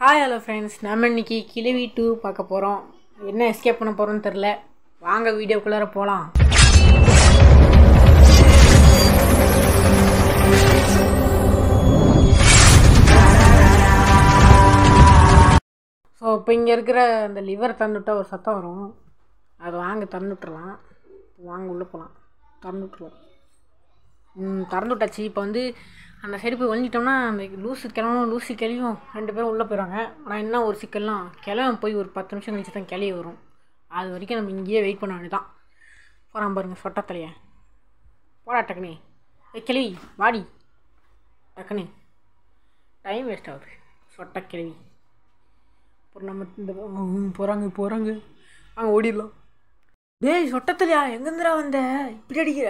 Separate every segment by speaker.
Speaker 1: Hi hello friends, நம்ம இன்றைக்கி கிழவி 2 பார்க்க போகிறோம். என்ன எஸ்கேப் பண்ண போகிறோன்னு தெரில. வாங்க வீடியோக்குள்ளார போகலாம். ஸோ இப்போ இங்கே இருக்கிற அந்த லிவர் திறந்துவிட்டால் ஒரு சத்தம் வரும். அது வாங்க திறந்துவிட்றலாம். வாங்க உள்ளே போகலாம். திறந்துவிட்ருவோம். திறந்து விட்டாச்சு. இப்போ வந்து அந்த சைடு போய் ஒழிஞ்சிட்டோம்னா அந்த லூஸு கிளவும் 2 பேரும் உள்ளே போயிடுவாங்க. ஆனால் என்ன ஒரு சிக்கல்லாம், கிளவன் போய் ஒரு 10 நிமிஷம் கழிச்சு தான் கிளவி வரும். அது வரைக்கும் நம்ம இங்கேயே வெயிட் பண்ண வேண்டியதான். போகிறான் பாருங்க சொட்டத்தலைய. போடா டக்குனே. கிளவி வாடி டக்குனே. டைம் வேஸ்ட் ஆகுது. சொட்ட கிளவி. அப்புறம் நம்ம இந்த போகிறாங்க அங்கே ஓடிடலாம். டேய் சொட்டத்தலையா, எங்கேருந்துடா வந்த? இப்படி அடிக்கிற?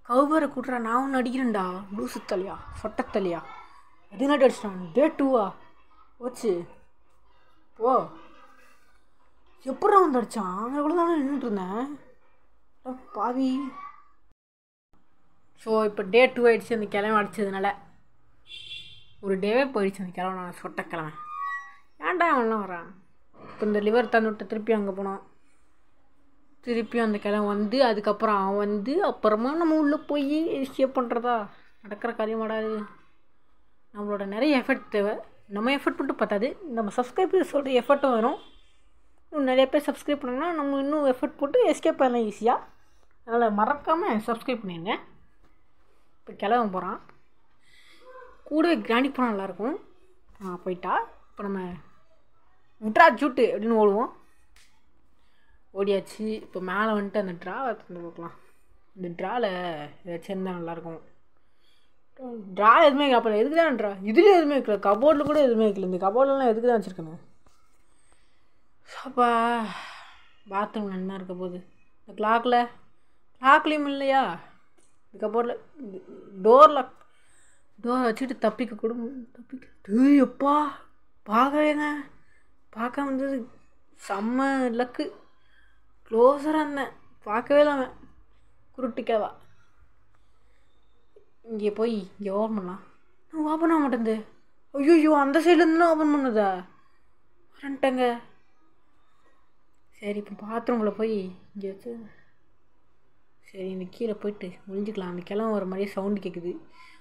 Speaker 1: கவுபரை கூட்டுறா, நான் ஒன்று அடிக்கிறேன்டா. லூசு தலையா, சொட்டத்தலையா. அது நாட்டு அடிச்சிட்டான். டே 2வா போச்சு. ஓ எப்படா வந்து அடித்தான்? அங்கே கூட தானே நின்றுட்டு இருந்தேன் பாவி. ஸோ இப்போ டே 2 ஆகிடுச்சு. அந்த கிழமை அடித்ததுனால ஒரு டேவே போயிடுச்சு. அந்த கிழமை நான் சொட்ட கிழமை. ஏன்டா அவன்லாம் வரான்? இப்போ இந்த லிவர் தந்துவிட்டு திருப்பி அங்கே போனோம். திருப்பியும் அந்த கிழமை வந்து அதுக்கப்புறம் அவன் வந்து அப்புறமா நம்ம உள்ளே போய் எஸ்கேப் பண்ணுறதா நடக்கிற காரியமாடாது. நம்மளோட நிறைய எஃபர்ட் தேவை. நம்ம எஃபர்ட் மட்டும் பார்த்தாது, நம்ம சப்ஸ்கிரைபர்ஸோட எஃபர்ட்டும் வரும். இன்னும் நிறைய பேர் சப்ஸ்கிரைப் பண்ணோம்னா நம்ம இன்னும் எஃபர்ட் போட்டு எஸ்கேப் பண்ணலாம் ஈஸியாக. அதனால் மறக்காமல் சப்ஸ்கிரைப் பண்ணிடுங்க. இப்போ கிளம்ப போகிறான். கூடவே கிராண்டி போனால் நல்லாயிருக்கும். போயிட்டா இப்போ நம்ம விட்ரா ஜூட்டு அப்படின்னு ஓடுவோம். ஓடியாச்சு. இப்போ மேலே வந்துட்டு அந்த ட்ராவை தந்து பார்க்கலாம். இந்த ட்ராவில் ஏதாச்சும் இருந்தால் நல்லாயிருக்கும். ட்ரா எதுவுமே அப்புறம் எதுக்கு தான் ட்ரா? இதுலேயும் எதுவுமே வைக்கல. கபோர்டில் கூட எதுவுமே வைக்கல. இந்த கபோர்ட்லாம் எதுக்கு தான் வச்சுருக்கணும்? அப்பா பாத்ரூம் நல்லா இருக்க போகுது. இந்த கிளாக்லேயும் இல்லையா? இந்த கபோர்டில் டோர் வச்சுட்டு தப்பிக்க எப்பா பார்க்கவேங்க. பார்க்க வந்தது செம்ம லக்கு. க்ளோஸராக இருந்தேன், பார்க்கவே இல்லாமல் குருட்டிக்கவா. இங்கே போய் இங்கே ஓப்பன் பண்ணலாம். ஓப்பன் ஆக மாட்டேங்குது. ஐயோ, அந்த சைட்லேருந்து ஓப்பன் பண்ணுதா? வரன்ட்டேங்க. சரி இப்போ பாத்ரூமில் போய் இங்கே வச்சு சரி இந்த கீழே போயிட்டு ஒழிஞ்சிக்கலாம். அந்த கிழமை வர மாதிரியே சவுண்டு கேட்குது.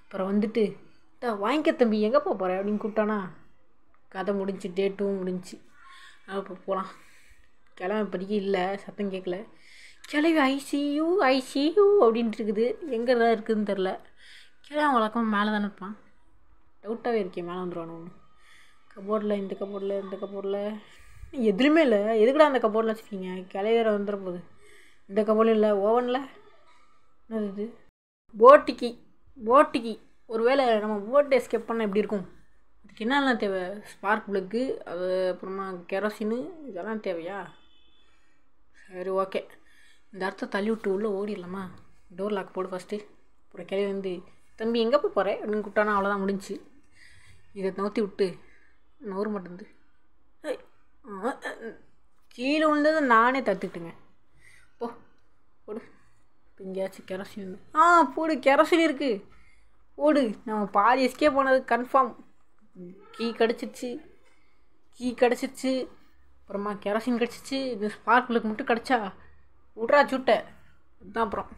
Speaker 1: அப்புறம் வந்துட்டு வாங்கிக்க தம்பி, எங்கே போகிற அப்படின்னு கூப்பிட்டானா கதை முடிஞ்சு. டே 2 முடிஞ்சு. இப்போ போகலாம். கிளம்பி இப்போதைக்கு இல்லை, சத்தம் கேட்கல. கிளவி ஐசியூ அப்படின்ட்டு இருக்குது. எங்கே தான் இருக்குதுன்னு தெரில. கிளம்பி வழக்கம் மேலே தானே இருப்பான். டவுட்டாகவே இருக்கேன் மேலே வந்துடுவானு. ஒன்று கபோர்டில் இந்த கபோர்டில் எதுலையுமே இல்லை. எதுக்குடா அந்த கபோர்டில் வச்சுருக்கீங்க? கிளவி வேறு வந்துட போகுது. இந்த கபோர்டில் இல்லை. ஓவனில் என்னது இது? போட்டிக்கு ஒருவேளை நம்ம போட் எஸ்கேப் பண்ணால் எப்படி இருக்கும்? அதுக்கு என்னெல்லாம் தேவை? ஸ்பார்க் ப்ளக்கு, அது அப்புறமா கெரோசினு, இதெல்லாம் தேவையா? சரி ஓகே. இந்த இடத்த தள்ளி விட்டு உள்ளே ஓடிடலாமா? டோர் லாக் போடு ஃபஸ்ட்டு. அப்புறம் கிளவி வந்து தம்பி எங்கே போய் போகிறேன் அப்படின்னு கூப்பிட்டானா அவ்வளோதான் முடிஞ்சு. இதை நோற்றி விட்டு நூறு மட்டுந்து கீழே விழுந்தது நானே தத்துக்கிட்டுங்க. போடு. இப்போ எங்கேயாச்சும் கெரோசின் போடு. கெரோசின் இருக்குது, போடு. நம்ம பாதி எஸ்கேப் போனது கன்ஃபார்ம். கீ கிடச்சிருச்சு. அப்புறமா கெரோசின் கிடச்சிச்சு. இந்த ஸ்பார்க்குளுக்கு மட்டும் கிடச்சா விட்றா சுட்டை. அதுதான் அப்புறம்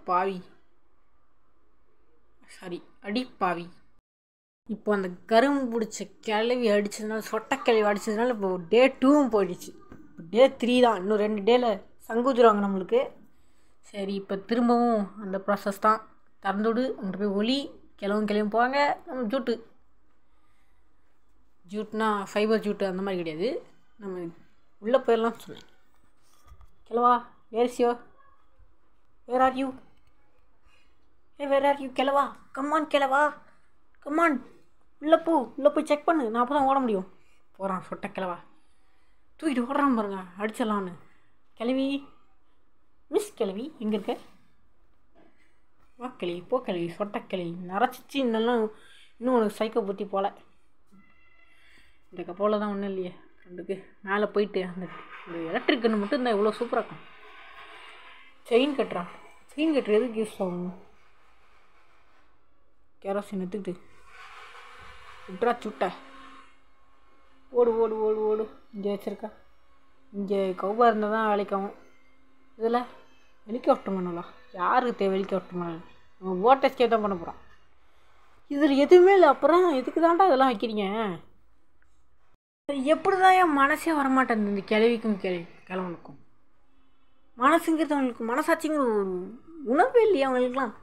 Speaker 1: பாவி. சாரி, அடிப்பாவி. இப்போ அந்த கரும்பு பிடிச்ச கிளவி அடித்ததுனால, சொட்ட கிளவி அடித்ததுனால இப்போ டே 2 போயிடுச்சு. இப்போ டே 3 தான். இன்னும் 2 டேயில் சங்குச்சுருவாங்க நம்மளுக்கு. சரி இப்போ திரும்பவும் அந்த ப்ராசஸ் தான். திறந்துவிடு, அங்கிட்ட போய் ஒலி. கிளவும் போவாங்க. நம்ம ஜூட்னா ஃபைபர் ஜூட்டு அந்த மாதிரி கிடையாது. நம்ம உள்ளே போயிடலாம் சொன்னேன். கிளவா வேர் ஆர் யூ கிளவா? கம்மான் கிளவா, கம்மான். உள்ளே போய் செக் பண்ணு. நான் அப்போ தான் ஓட முடியும். போகிறான் சொட்ட கிளவா. தூக்கிட்டு ஓடுறான் பாருங்க, அடிச்சிடலான்னு. கிளவி மிஸ் கிளவி எங்கே இருக்க? வா கிளவி, போ கிளவி, சொட்ட கிளவி. நரைச்சிச்சு. இன்னும் உனக்கு சைக்கோ புத்தி போல. இந்த கப்போல தான் ஒன்றும் இல்லையே. 2க்கு மேலே போயிட்டு அந்த எலக்ட்ரிக் கன்று மட்டும் இருந்தால் இவ்வளோ சூப்பராக இருக்கும். செயின் கட்டுறான். ஸ்க்ரீன் கட்டர் எதுக்கு யூஸ் ஆகும்? கேரோசின் எடுத்துக்கிட்டு விட்ரா சுட்ட. ஓடு ஓடு ஓடு ஓடு. இங்கே வச்சுருக்கா. இங்கே கௌபா இருந்தால் தான் வேலைக்காகும். இதில் ஹெலிகாப்டர் பண்ணலாம். யாருக்கு தேவை ஹெலிகாப்டர் பண்ணலாம்? நம்ம போட் எஸ்கேப் தான் பண்ண போகிறோம். இதில் எதுவுமே இல்லை. அப்புறம் எதுக்கு தாண்டா இதெல்லாம் வைக்கிறீங்க? எப்படி தான் என் மனசே வரமாட்டேன் இந்த கிழவிக்கும் கிழவனுக்கும். மனசுங்கிறது அவங்களுக்கு மனசாட்சிங்கிற ஒரு உணர்வே இல்லையா அவங்களுக்குலாம்?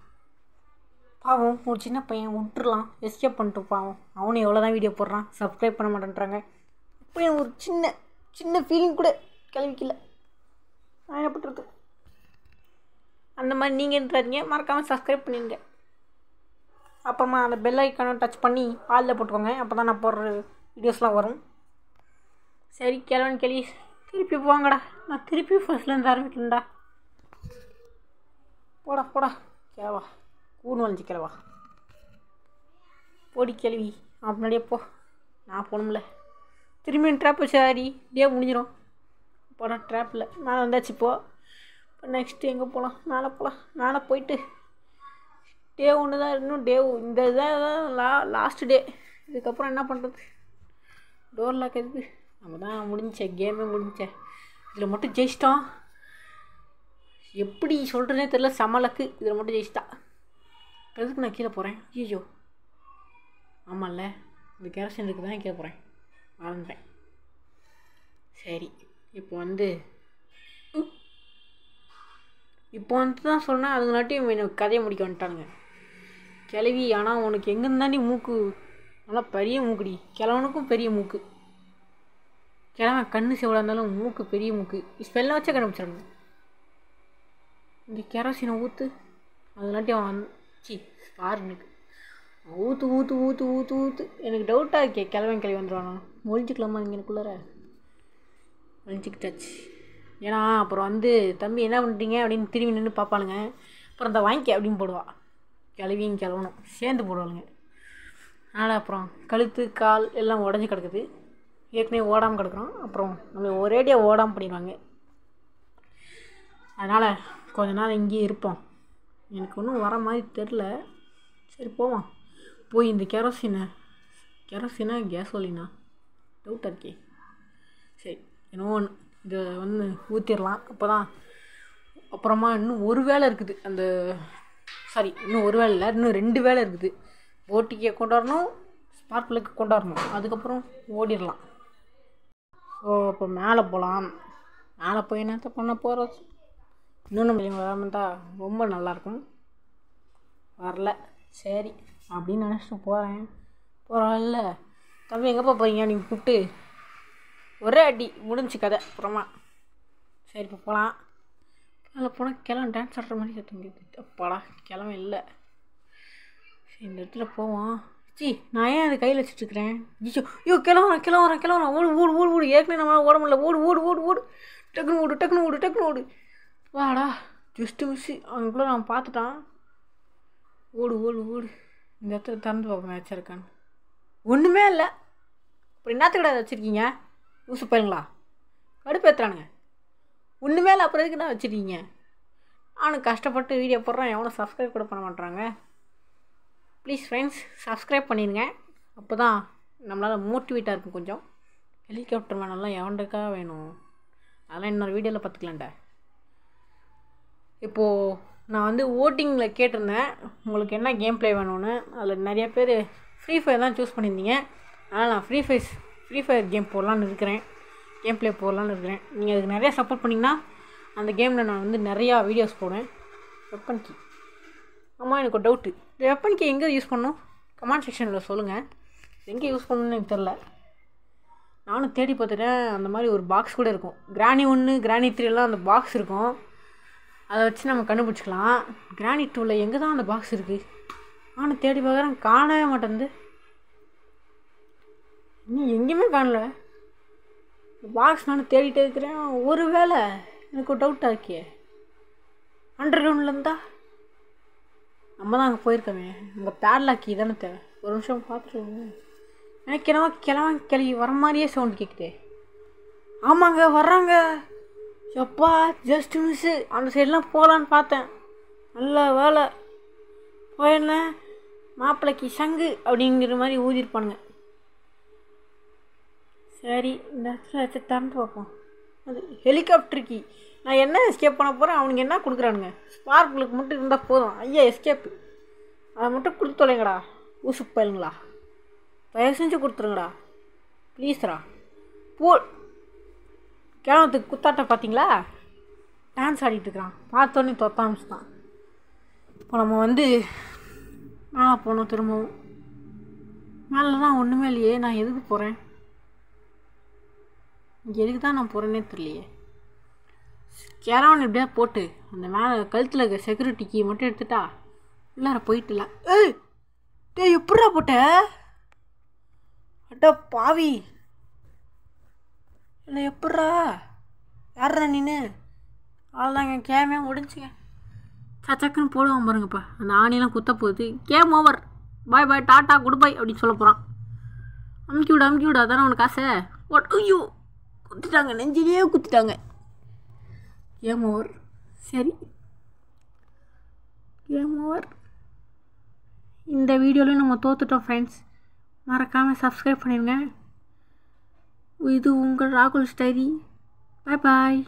Speaker 1: பாவம் ஒரு சின்ன பையன் விட்டுறலாம், எஸ்கேப் பண்ணிட்டு பாவம். அவனும் எவ்வளோ தான் வீடியோ போடுறான், சப்ஸ்கிரைப் பண்ண மாட்டேன்றாங்க. இப்போ எனக்கு ஒரு சின்ன ஃபீலிங் கூட கிளவிக்கல. நான் என்ன பண்ணுறது? அந்த மாதிரி நீங்கன்றாதீங்க. மறக்காமல் சப்ஸ்கிரைப் பண்ணிடுங்க. அப்புறமா அந்த பெல் ஐக்கானை டச் பண்ணி ஆளில் போட்டுக்கோங்க. அப்போ தான் நான் போடுற வீடியோஸ்லாம் வரும். சரி கிழவன் கிளி திருப்பி போங்கடா. நான் திருப்பி ஃபர்ஸ்ட்லேருந்து ஆரம்பிக்கணும்டா. போடா கிழவா, கூணு வளைஞ்சி கிழவா. போடி கிழவி முன்னாடியே போ. நான் போகணும்ல. திரும்பியும் ட்ராப் வச்சாரி டே முடிஞ்சிடும். போடா ட்ராப்பில் மேலே வந்தாச்சு. இப்போ நெக்ஸ்ட்டு எங்கே போகலாம்? மேலே போயிட்டு டே ஒன்று தான் இன்னும் இந்த இதான் லாஸ்ட் டே. இதுக்கப்புறம் என்ன பண்ணுறது? டோர் லாக் எதுக்கு? நம்ம தான் முடிஞ்சேன், கேமே முடிஞ்சேன். இதில் மட்டும் ஜெயிச்சிட்டோம். எப்படி சொல்கிறதே தெரியல. சமலக்கு இதில் மட்டும் ஜெயிச்சிட்டா. எதுக்கு நான் கீழே போகிறேன்? ஐயோ ஆமாம்ல, இந்த கேரசின் இதுக்கு தான் கீழே போகிறேன். மறந்துட்டேன். சரி இப்போ வந்து தான் சொன்னேன். அதுங்களாட்டியும் எனக்கு கதையை முடிக்க வந்துட்டானுங்க கிளவி. ஆனால் உனக்கு எங்கேருந்தாண்டி மூக்கு நல்லா பெரிய மூக்குடி. கிழவனுக்கும் பெரிய மூக்கு. கிழவன் கண்ணு செவடாக இருந்தாலும் மூக்கு பெரிய மூக்கு. ஸ்பெல்லாம் வச்சா கண்டுபிடிச்சிடணும். இந்த கேரோசினை ஊற்று. அதுலாட்டி அவன் வந்துச்சு பாருனுக்கு ஊற்று. எனக்கு டவுட்டாக இருக்கே கிழவன் வந்துடுவானா? ஒழிஞ்சிக்கலாமா இங்கேக்குள்ளார? ஒழிஞ்சிக்கிட்டாச்சு. ஏன்னா அப்புறம் வந்து தம்பி என்ன பண்ணுறீங்க அப்படின்னு திரும்பி நின்று பார்ப்பாளுங்க. அப்புறம் இந்த வாங்கிக்க அப்படின்னு போடுவா. கிழவியும் கிழவனும் சேர்ந்து போடுவாளுங்க. அதனால் அப்புறம் கழுத்து கால் எல்லாம் உடஞ்சி கிடக்குது. ஏற்கனவே ஓடாமல் கிடக்குறோம். அப்புறம் நம்ம ஒரேடியாக ஓடாமல் பண்ணிடுவாங்க. அதனால் கொஞ்ச நாள் இங்கேயே இருப்போம். எனக்கு ஒன்றும் வர மாதிரி தெரில. சரி போவோம். போய் இந்த கேரோசினா கேஸோலினா டவுட்டாக இருக்கே. சரி என்னோ ஒன்று இதை வந்து ஊற்றிடலாம். அப்போ தான் அப்புறமா இன்னும் ஒரு வேலை இருக்குது. இன்னும் ஒரு வேலை இல்லை, இன்னும் 2 வேலை இருக்குது. போட்டிக்கே கொண்டாடணும், ஸ்பார்க்லுக்கு கொண்டாடணும். அதுக்கப்புறம் ஓடிடலாம். ஸோ இப்போ மேலே போகலாம். மேலே போய் என்னத்த பண்ண போகிறது? இன்னும் நம்ம வராமல் தான் ரொம்ப நல்லாயிருக்கும். வரல சரி அப்படின்னு நினச்சிட்டு போகிறேன்ல. தம்பி எங்கேப்பா போகிறீங்க? நீங்கள் கூப்பிட்டு ஒரே அடி முடிஞ்சு கதை. அப்புறமா சரி இப்போ போகலாம். அதில் போனால் கிழவன் டான்ஸ் ஆடுற மாதிரி சத்தம் முடியுது. அப்பாடா கிழவன் இல்லை. சரி இந்த இடத்துல போவோம். நான் ஏன் அது கையில் வச்சுட்ருக்கிறேன்? ஐயோ கிளம்புறேன். ஓடு. ஏற்கனவே நம்மளால் ஓட முடியல. ஓடு. டக்குன்னு ஓடு. வாடா ஜஸ்ட்டு மிஸ்ஸு. அவனுக்குள்ளே நான் பார்த்துட்டான். ஓடு. இந்த இடத்துல திறந்து பார்ப்பேன் வச்சிருக்கான்னு. ஒன்றுமே இல்லை. அப்புறம் என்னத்துக்கிட்ட அதை வச்சுருக்கீங்க? ஊசு பையங்களா கடுப்பேற்றுறானுங்க. ஒன்றுமே இல்லை. அப்புறம் எதுக்கு தான் வச்சுருக்கீங்க? நானும் கஷ்டப்பட்டு வீடியோ போடுறேன். எவனும் சப்ஸ்கிரைப் கூட பண்ண மாட்டேறாங்க. ப்ளீஸ் ஃப்ரெண்ட்ஸ் சப்ஸ்கிரைப் பண்ணிடுங்க. அப்போ தான் நம்மளால் மோட்டிவேட்டாக இருக்கும் கொஞ்சம். ஹெலிகாப்டர் வேணாலாம் எவன்டக்கா வேணும்? அதெல்லாம் இன்னொரு வீடியோவில் பார்த்துக்கலான்டா. இப்போது நான் வந்து ஓட்டிங்கில் கேட்டிருந்தேன் உங்களுக்கு என்ன கேம் ப்ளே வேணும்னு. அதில் நிறைய பேர் ஃப்ரீ ஃபயர் தான் சூஸ் பண்ணியிருந்தீங்க. அதனால் நான் ஃப்ரீ ஃபயர் கேம் போடலான்னு இருக்கிறேன். கேம் ப்ளே போடலான்னு இருக்கிறேன். நீங்கள் அதுக்கு நிறையா சப்போர்ட் பண்ணிங்கன்னா அந்த கேமில் நான் வந்து நிறையா வீடியோஸ் போடுவேன். Weapon key. ஆமாம் எனக்கு ஒரு டவுட்டு. இந்த வெப்பன் கீ எங்கே யூஸ் பண்ணணும்? கமெண்ட் செக்ஷனில் சொல்லுங்கள். எங்கே யூஸ் பண்ணணுன்னு எனக்கு தெரில. நானும் தேடி பார்த்துட்டேன். அந்த மாதிரி ஒரு பாக்ஸ் கூட இருக்கும். கிராணி 1 கிராணி 3 அந்த பாக்ஸ் இருக்கும். அதை வச்சு நம்ம கண்டுபிடிச்சிக்கலாம். கிராணி 2ல் எங்கே தான் அந்த பாக்ஸ் இருக்குது? நானும் தேடி பார்க்குறேன், காணவே மாட்டேங்குது. இன்னும் எங்கேயுமே காணல பாக்ஸ். நானும் தேடிட்டே இருக்கிறேன். ஒரு வேளை எனக்கு ஒரு டவுட்டாக இருக்கே, அண்டர் கிரவுண்டில் இருந்தா நம்ம தான் அங்கே போயிருக்கோமே. அங்கே பேட்லாக்கி தானே தேவை. ஒரு நிமிஷம் பார்த்துட்டு எனக்கு என்னவோ கிளவி வர மாதிரியே சவுண்ட் கேட்குதே. ஆமாங்க வர்றாங்க. எப்பா ஜஸ்ட் மிஸ்ஸு. அந்த சைடெலாம் போகலான்னு பார்த்தேன். நல்ல வேலை போயிருந்த மாப்பிள்ளைக்கு சங்கு அப்படிங்கிற மாதிரி ஊதிருப்பானுங்க. சரி இந்த இடத்துல வச்சு திறந்து பார்ப்போம். அது ஹெலிகாப்டருக்கு நான் என்ன எஸ்கேப் பண்ண போகிறேன், அவனுக்கு என்ன கொடுக்குறானுங்க? ஸ்பார்க்குளுக்கு மட்டும் இருந்தால் போதும். ஐயா எஸ்கேப்பு அதை மட்டும் கொடுத்து தொலைங்கடா. ஊசு பயலுங்களா, தயவு செஞ்சு கொடுத்துருங்கடா ப்ளீஸ்ரா. போ கேவலத்துக்கு குத்தாட்டம் பார்த்தீங்களா? டான்ஸ் ஆடிட்டுருக்குறான். பார்த்தோன்னே தொத்தாமிச்சு தான். இப்போ நம்ம மேலே போகணும். திரும்பவும் மேலே தான் ஒன்றுமே இல்லையே. நான் எதுக்கு போகிறேன்? இங்கே எதுக்கு தான் நான் போகிறேன்னே தெரியலையே. கேரவன் எப்படியா போட்டு அந்த மேலே கழுத்தில் இருக்க செக்யூரிட்டி கீ மட்டும் எடுத்துட்டா உள்ளார போயிட்டுல. ஏய் டே எப்படா போட்ட? அட்டா பாவி, இல்லை எப்பட்றா? யாரா நீனு? அவ்வளோதாங்க, கேமே முடிஞ்சுங்க. சச்சக்குன்னு போடுவான் பாருங்கப்பா. அந்த ஆணியெல்லாம் குத்த போகுது. Game over, bye bye tata good bye அப்படின்னு சொல்ல போகிறான். அமுக்கி விடு அதானே உனக்கு ஆசை. ஐயோ குத்திட்டாங்க, நெஞ்சிலேயே குத்திட்டாங்க. Game over. சரி கேம் ஓவர். இந்த வீடியோலையும் நம்ம தோத்துட்டோம் ஃப்ரெண்ட்ஸ். மறக்காமல் சப்ஸ்கிரைப் பண்ணிடுங்க. இது உங்கள் ராகுல் ஸ்டைரி. பாய் பாய்.